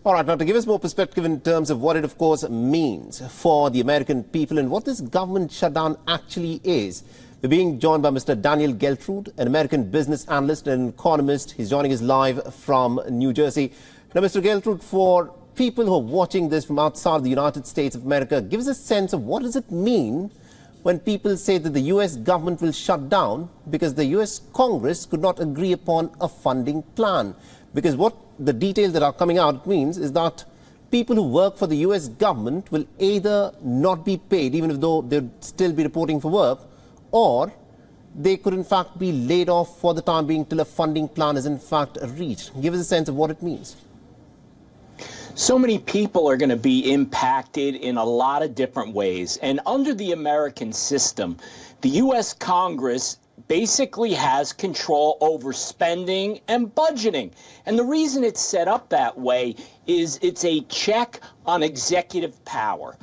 All right, now to give us more perspective in terms of what it, of course, means for the American people and what this government shutdown actually is, we're being joined by Mr. Daniel Geltrud, an American business analyst and economist. He's joining us live from New Jersey. Now, Mr. Geltrud, for people who are watching this from outside the United States of America, give us a sense of what does it mean when people say that the U.S. government will shut down because the U.S. Congress could not agree upon a funding plan. Because what the details that are coming out means is that people who work for the U.S. government will either not be paid, even though they'll still be reporting for work, or they could in fact be laid off for the time being till a funding plan is in fact reached. Give us a sense of what it means. So many people are going to be impacted in a lot of different ways. And under the American system, the U.S. Congress basically has control over spending and budgeting. And the reason it's set up that way is it's a check on executive power.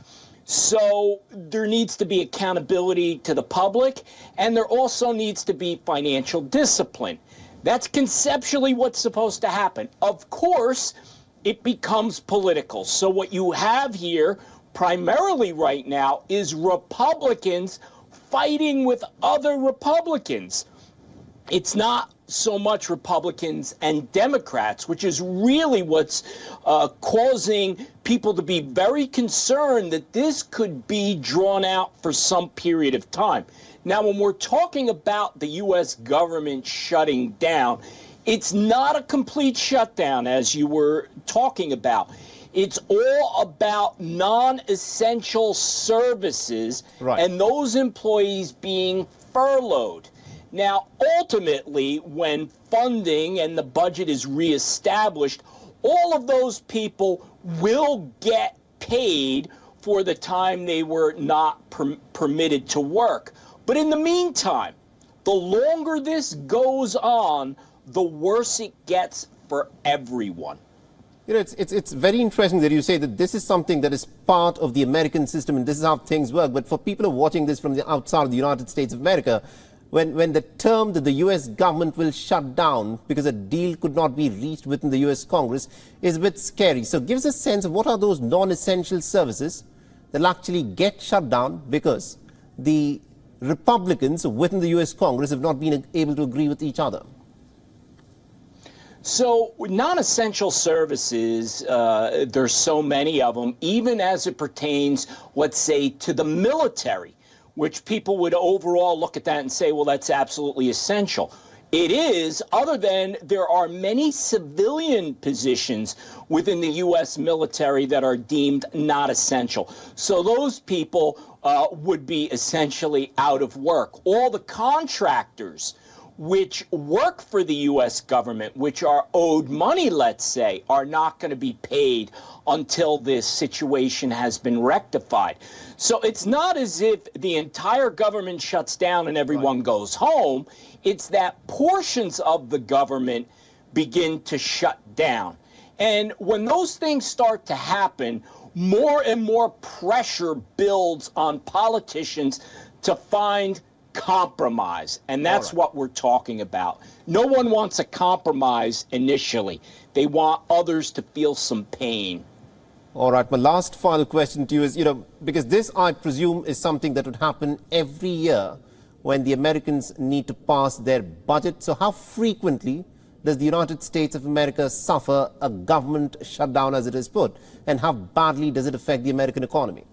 So there needs to be accountability to the public, and there also needs to be financial discipline. That's conceptually what's supposed to happen. Of course, it becomes political. So what you have here primarily right now is Republicans fighting with other Republicans. It's not so much Republicans and Democrats, which is really what's causing people to be very concerned that this could be drawn out for some period of time. Now, when we're talking about the U.S. government shutting down, it's not a complete shutdown, as you were talking about. It's all about non-essential services, right, and those employees being furloughed. Now, ultimately, when funding and the budget is reestablished, all of those people will get paid for the time they were not permitted to work. But in the meantime, the longer this goes on, the worse it gets for everyone. You know, it's very interesting that you say that this is something that is part of the American system and this is how things work. But for people who are watching this from the outside of the United States of America, when the term that the U.S. government will shut down because a deal could not be reached within the U.S. Congress is a bit scary. So give us a sense of what are those non-essential services that will actually get shut down because the Republicans within the U.S. Congress have not been able to agree with each other. So non-essential services, there's so many of them, even as it pertains, let's say, to the military, which people would overall look at that and say, well, that's absolutely essential. It is, other than there are many civilian positions within the U.S. military that are deemed not essential. So those people would be essentially out of work. All the contractors which work for the U.S. government, which are owed money, let's say, are not going to be paid until this situation has been rectified. So it's not as if the entire government shuts down and everyone goes home. It's that portions of the government begin to shut down. And when those things start to happen, more and more pressure builds on politicians to find compromise, and that's what we're talking about. No one wants a compromise initially. They want others to feel some pain. All right, my last final question to you is, because this, I presume, is something that would happen every year when the Americans need to pass their budget. So how frequently does the United States of America suffer a government shutdown, as it is put, and how badly does it affect the American economy?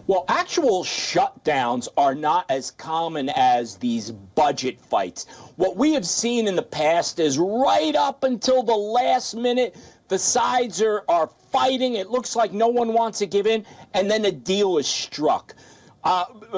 Well, actual shutdowns are not as common as these budget fights. What we have seen in the past is right up until the last minute, the sides are fighting. It looks like no one wants to give in, and then a deal is struck.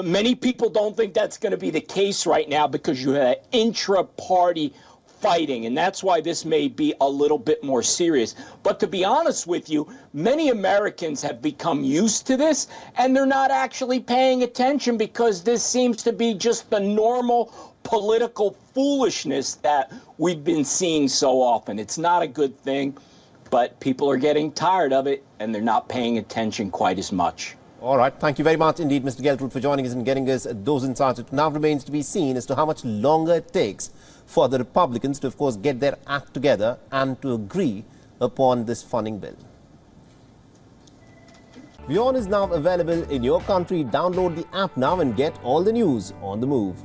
Many people don't think that's going to be the case right now because you have intra-party fighting, and that's why this may be a little bit more serious. But to be honest with you, many Americans have become used to this, and they're not actually paying attention because this seems to be just the normal political foolishness that we've been seeing so often. It's not a good thing, but people are getting tired of it, and they're not paying attention quite as much. All right. Thank you very much indeed, Mr. Geltrud, for joining us and getting us those insights. It now remains to be seen as to how much longer it takes for the Republicans to, of course, get their act together and to agree upon this funding bill. WION is now available in your country. Download the app now and get all the news on the move.